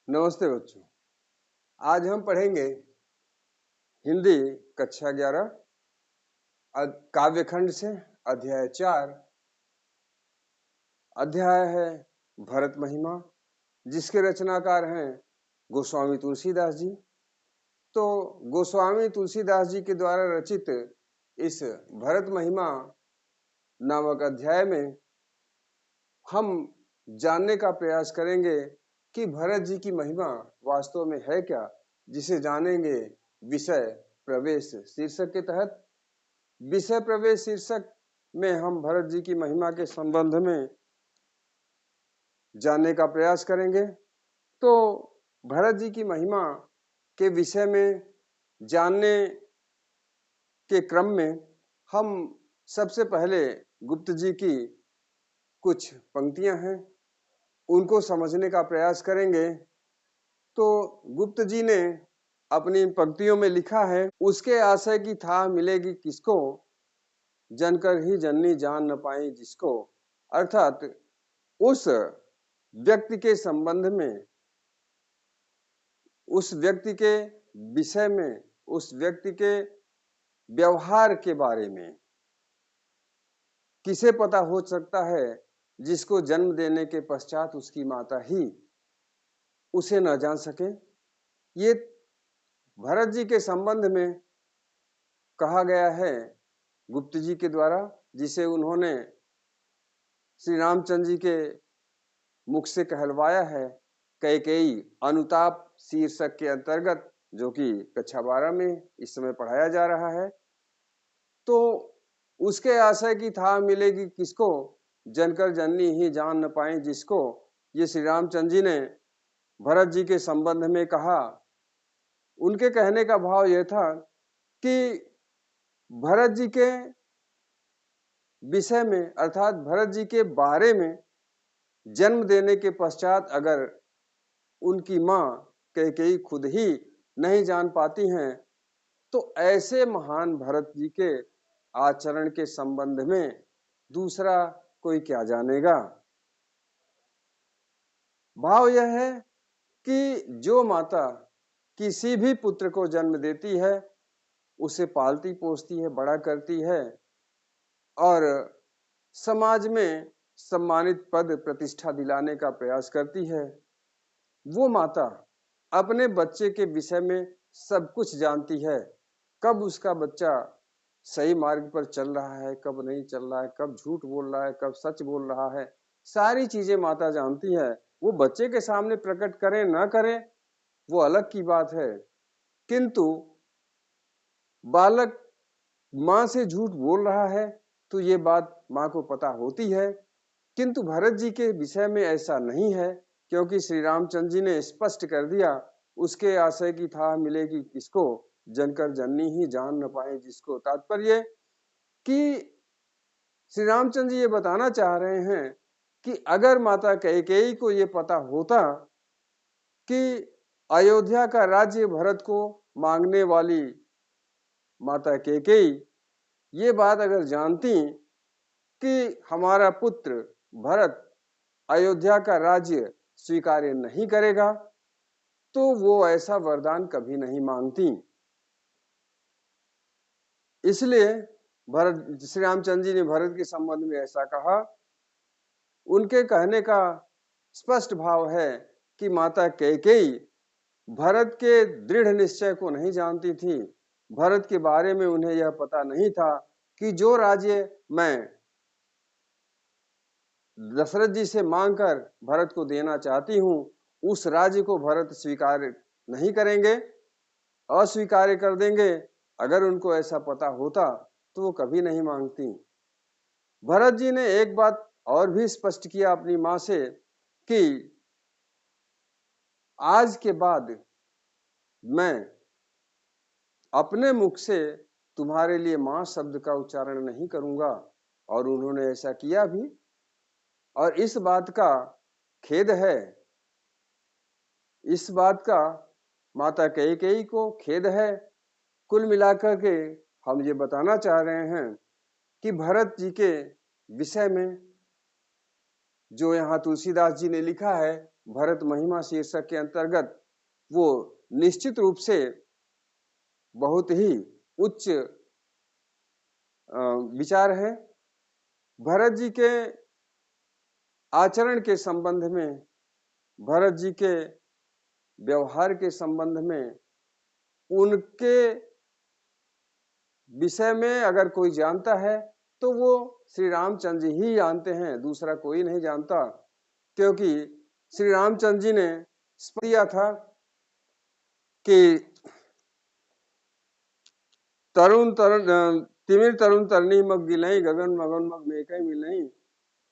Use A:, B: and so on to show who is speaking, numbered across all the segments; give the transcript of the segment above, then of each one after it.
A: नमस्ते बच्चों। आज हम पढ़ेंगे हिंदी कक्षा 11 काव्यखंड से अध्याय 4। अध्याय है भरत महिमा, जिसके रचनाकार हैं गोस्वामी तुलसीदास जी। तो गोस्वामी तुलसीदास जी के द्वारा रचित इस भरत महिमा नामक अध्याय में हम जानने का प्रयास करेंगे कि भरत जी की महिमा वास्तव में है क्या, जिसे जानेंगे विषय प्रवेश शीर्षक के तहत। विषय प्रवेश शीर्षक में हम भरत जी की महिमा के संबंध में जानने का प्रयास करेंगे। तो भरत जी की महिमा के विषय में जानने के क्रम में हम सबसे पहले गुप्त जी की कुछ पंक्तियां हैं, उनको समझने का प्रयास करेंगे। तो गुप्त जी ने अपनी पंक्तियों में लिखा है, उसके आशय की था मिलेगी किसको, जनकर ही जननी जान न पाई जिसको। अर्थात उस व्यक्ति के संबंध में, उस व्यक्ति के विषय में, उस व्यक्ति के व्यवहार के बारे में किसे पता हो सकता है जिसको जन्म देने के पश्चात उसकी माता ही उसे न जान सके। ये भरत जी के संबंध में कहा गया है गुप्त जी के द्वारा, जिसे उन्होंने श्री रामचंद्र जी के मुख से कहलवाया है कैकेयी अनुताप शीर्षक के अंतर्गत, जो कि कक्षा 12 में इस समय पढ़ाया जा रहा है। तो उसके आशय की था मिलेगी किसको, जनकर जननी ही जान न पाए जिसको। ये श्री रामचंद्र जी ने भरत जी के संबंध में कहा। उनके कहने का भाव यह था कि भरत जी के विषय में, अर्थात भरत जी के बारे में जन्म देने के पश्चात अगर उनकी मां कैकेयी खुद ही नहीं जान पाती हैं, तो ऐसे महान भरत जी के आचरण के संबंध में दूसरा कोई क्या जानेगा। भाव यह है कि जो माता किसी भी पुत्र को जन्म देती है, उसे पालती पोसती है, बड़ा करती है और समाज में सम्मानित पद प्रतिष्ठा दिलाने का प्रयास करती है, वो माता अपने बच्चे के विषय में सब कुछ जानती है। कब उसका बच्चा सही मार्ग पर चल रहा है, कब नहीं चल रहा है, कब झूठ बोल रहा है, कब सच बोल रहा है, सारी चीजें माता जानती है। वो बच्चे के सामने प्रकट करें ना करें वो अलग की बात है, किंतु बालक मां से झूठ बोल रहा है तो ये बात मां को पता होती है। किंतु भरत जी के विषय में ऐसा नहीं है, क्योंकि श्री रामचंद्र जी ने स्पष्ट कर दिया, उसके आशय की था मिलेगी किसको, जनकर जननी ही जान न पाए जिसको। तात्पर्य कि श्री रामचंद्र जी ये बताना चाह रहे हैं कि अगर माता कैकेयी को ये पता होता कि अयोध्या का राज्य भरत को मांगने वाली माता कैकेयी ये बात अगर जानती कि हमारा पुत्र भरत अयोध्या का राज्य स्वीकार्य नहीं करेगा, तो वो ऐसा वरदान कभी नहीं मांगती। इसलिए भरत, श्री रामचंद्र जी ने भरत के संबंध में ऐसा कहा। उनके कहने का स्पष्ट भाव है कि माता कैकेयी भरत के दृढ़ निश्चय को नहीं जानती थी। भरत के बारे में उन्हें यह पता नहीं था कि जो राज्य मैं दशरथ जी से मांगकर भरत को देना चाहती हूं, उस राज्य को भरत स्वीकार नहीं करेंगे, अस्वीकार कर देंगे। अगर उनको ऐसा पता होता तो वो कभी नहीं मांगती। भरत जी ने एक बात और भी स्पष्ट किया अपनी मां से कि आज के बाद मैं अपने मुख से तुम्हारे लिए मां शब्द का उच्चारण नहीं करूंगा, और उन्होंने ऐसा किया भी। और इस बात का खेद है, इस बात का माता कैकेयी को खेद है। कुल मिलाकर के हम ये बताना चाह रहे हैं कि भरत जी के विषय में जो यहाँ तुलसीदास जी ने लिखा है भरत महिमा शीर्षक के अंतर्गत, वो निश्चित रूप से बहुत ही उच्च विचार है। भरत जी के आचरण के संबंध में, भरत जी के व्यवहार के संबंध में, उनके विषय में अगर कोई जानता है तो वो श्री रामचंद्र जी ही जानते हैं, दूसरा कोई नहीं जानता। क्योंकि श्री रामचंद्र जी ने दिया था कि तिमिर तरुण तरनी मग गिलई गगन मगन मग मेकई मिलई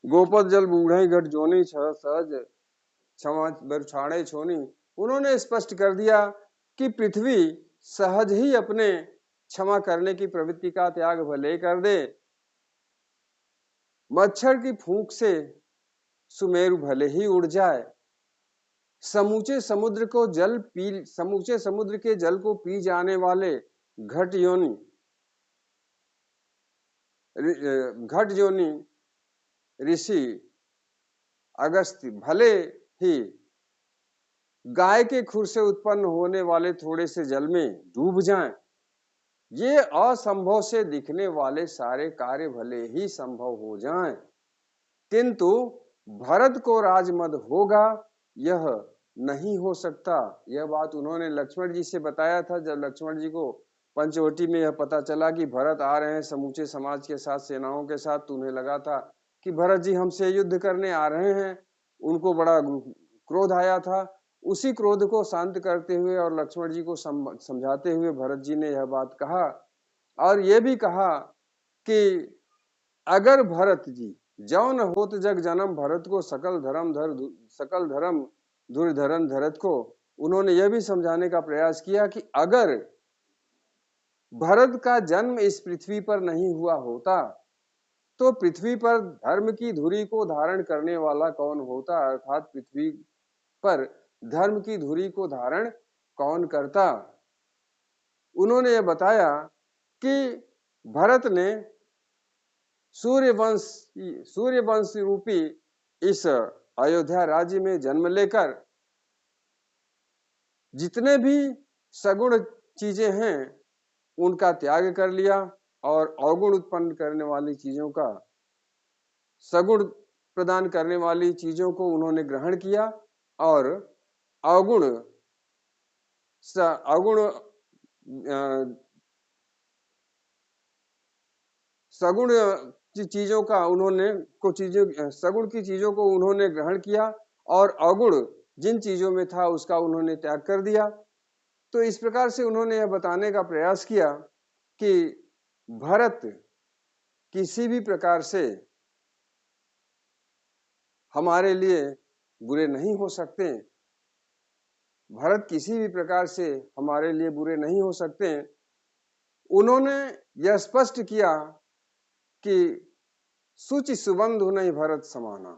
A: गोपद जल बूढ़ई घट जोनी छ सहज क्षमा बरछाड़े छोनी। उन्होंने स्पष्ट कर दिया कि पृथ्वी सहज ही अपने क्षमा करने की प्रवृत्ति का त्याग भले कर दे, मच्छर की फूंक से सुमेरु भले ही उड़ जाए, समूचे समुद्र के जल को पी जाने वाले घट योनि ऋषि अगस्त्य भले ही गाय के खुर से उत्पन्न होने वाले थोड़े से जल में डूब जाएं, ये असंभव से दिखने वाले सारे कार्य भले ही संभव हो जाएं, किंतु भरत को राजमद होगा यह नहीं हो सकता। यह बात उन्होंने लक्ष्मण जी से बताया था। जब लक्ष्मण जी को पंचवटी में यह पता चला कि भरत आ रहे हैं समूचे समाज के साथ, सेनाओं के साथ, तो उन्हें लगा था कि भरत जी हमसे युद्ध करने आ रहे हैं। उनको बड़ा क्रोध आया था। उसी क्रोध को शांत करते हुए और लक्ष्मण जी को समझाते हुए भरत जी ने यह बात कहा, और यह भी कहा कि अगर भरत जी जौन होत जग जन्म भरत को सकल धर्म धुरधरन धरत को, उन्होंने यह भी समझाने का प्रयास किया कि अगर भरत का जन्म इस पृथ्वी पर नहीं हुआ होता तो पृथ्वी पर धर्म की धुरी को धारण करने वाला कौन होता, अर्थात पृथ्वी पर धर्म की धुरी को धारण कौन करता। उन्होंने यह बताया कि भरत ने सूर्यवंश रूपी इस अयोध्या राज्य में जन्म लेकर जितने भी सगुण चीजें हैं उनका त्याग कर लिया और अवगुण उत्पन्न करने वाली चीजों का, सगुण प्रदान करने वाली चीजों को उन्होंने ग्रहण किया और अवगुण सगुण चीजों का सगुण की चीजों को उन्होंने ग्रहण किया और अवगुण जिन चीजों में था उसका उन्होंने त्याग कर दिया। तो इस प्रकार से उन्होंने यह बताने का प्रयास किया कि भरत किसी भी प्रकार से हमारे लिए बुरे नहीं हो सकते, भरत किसी भी प्रकार से हमारे लिए बुरे नहीं हो सकते। उन्होंने यह स्पष्ट किया कि सुचि सुबंधु नहीं भरत समाना।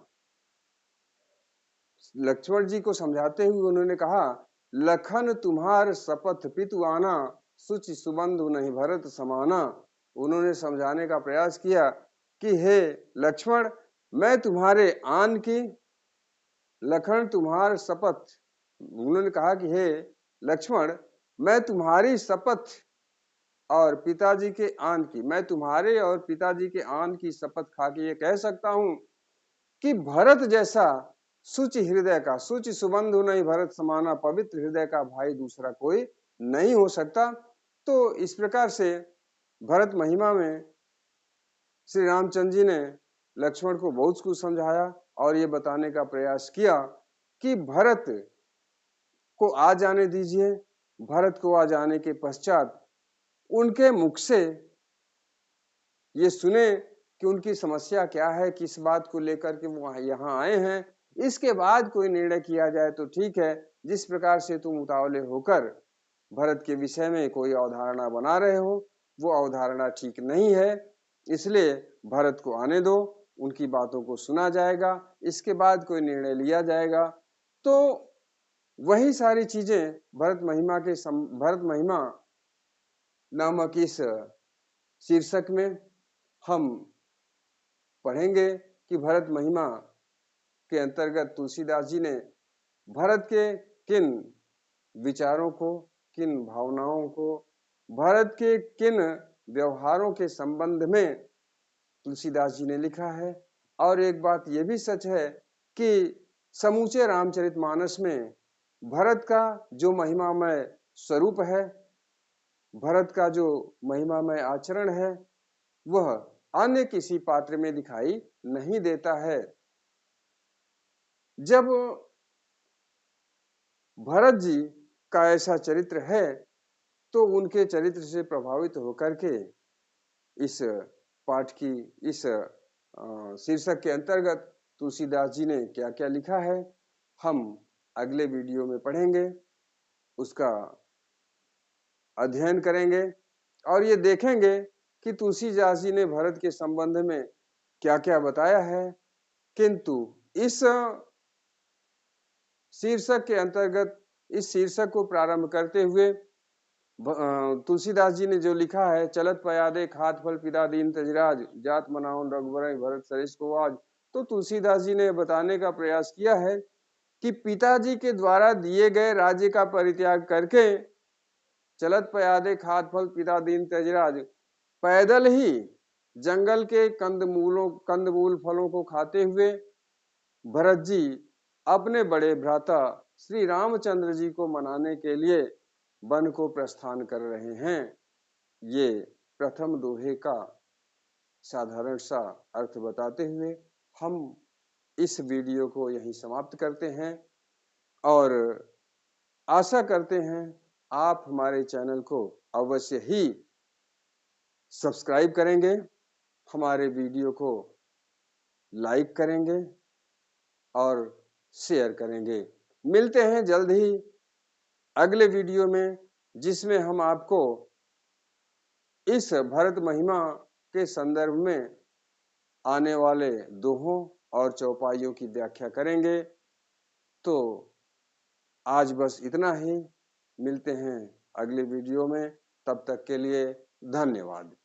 A: लक्ष्मण जी को समझाते हुए उन्होंने कहा, लखन तुम्हार शपथ पितु आना सुचि सुबंधु नहीं भरत समाना। उन्होंने समझाने का प्रयास किया कि हे लक्ष्मण, मैं तुम्हारे आन की, लखन तुम्हार शपथ, उन्होंने कहा कि हे लक्ष्मण, मैं तुम्हारी शपथ और पिताजी के आन की, मैं तुम्हारे और पिताजी के आन की शपथ खा के ये कह सकता हूं कि भरत जैसा सुचि हृदय का, सुचि सुबंधु नहीं भरत समाना, पवित्र हृदय का भाई दूसरा कोई नहीं हो सकता। तो इस प्रकार से भरत महिमा में श्री रामचंद्र जी ने लक्ष्मण को बहुत कुछ समझाया और ये बताने का प्रयास किया कि भरत को आ जाने दीजिए। भरत को आ जाने के पश्चात उनके मुख से ये सुने कि उनकी समस्या क्या है, किस बात को लेकर के वो यहाँ आए हैं। इसके बाद कोई निर्णय किया जाए तो ठीक है। जिस प्रकार से तुम उतावले होकर भरत के विषय में कोई अवधारणा बना रहे हो वो अवधारणा ठीक नहीं है, इसलिए भरत को आने दो, उनकी बातों को सुना जाएगा, इसके बाद कोई निर्णय लिया जाएगा। तो वही सारी चीजें भरत महिमा नामक इस शीर्षक में हम पढ़ेंगे कि भरत महिमा के अंतर्गत तुलसीदास जी ने भरत के किन विचारों को, किन भावनाओं को, भरत के किन व्यवहारों के संबंध में तुलसीदास जी ने लिखा है। और एक बात यह भी सच है कि समूचे रामचरितमानस में भरत का जो महिमामय स्वरूप है, भरत का जो महिमामय आचरण है, वह अन्य किसी पात्र में दिखाई नहीं देता है। जब भरत जी का ऐसा चरित्र है, तो उनके चरित्र से प्रभावित होकर के इस पाठ की इस शीर्षक के अंतर्गत तुलसीदास जी ने क्या क्या लिखा है, हम अगले वीडियो में पढ़ेंगे, उसका अध्ययन करेंगे और ये देखेंगे कि तुलसीदास जी ने भरत के संबंध में क्या क्या बताया है। किंतु इस शीर्षक के अंतर्गत, इस शीर्षक को प्रारंभ करते हुए तुलसीदास जी ने जो लिखा है, चलत पयादे खात फल पिता दीन तजराज, जात मनाउन रघुबर भरत सरिस को आज, तो तुलसीदास जी ने बताने का प्रयास किया है कि पिताजी के द्वारा दिए गए राज्य का परित्याग करके चलत पयादे खात फल पिता दीन तजराज, पैदल ही जंगल के कंदमूल फलों को खाते हुए भरत जी अपने बड़े भ्राता श्री रामचंद्र जी को मनाने के लिए वन को प्रस्थान कर रहे हैं। ये प्रथम दोहे का साधारण सा अर्थ बताते हुए हम इस वीडियो को यहीं समाप्त करते हैं और आशा करते हैं आप हमारे चैनल को अवश्य ही सब्सक्राइब करेंगे, हमारे वीडियो को लाइक करेंगे और शेयर करेंगे। मिलते हैं जल्द ही अगले वीडियो में, जिसमें हम आपको इस भरत महिमा के संदर्भ में आने वाले दोहों और चौपाइयों की व्याख्या करेंगे। तो आज बस इतना ही, मिलते हैं अगले वीडियो में, तब तक के लिए धन्यवाद।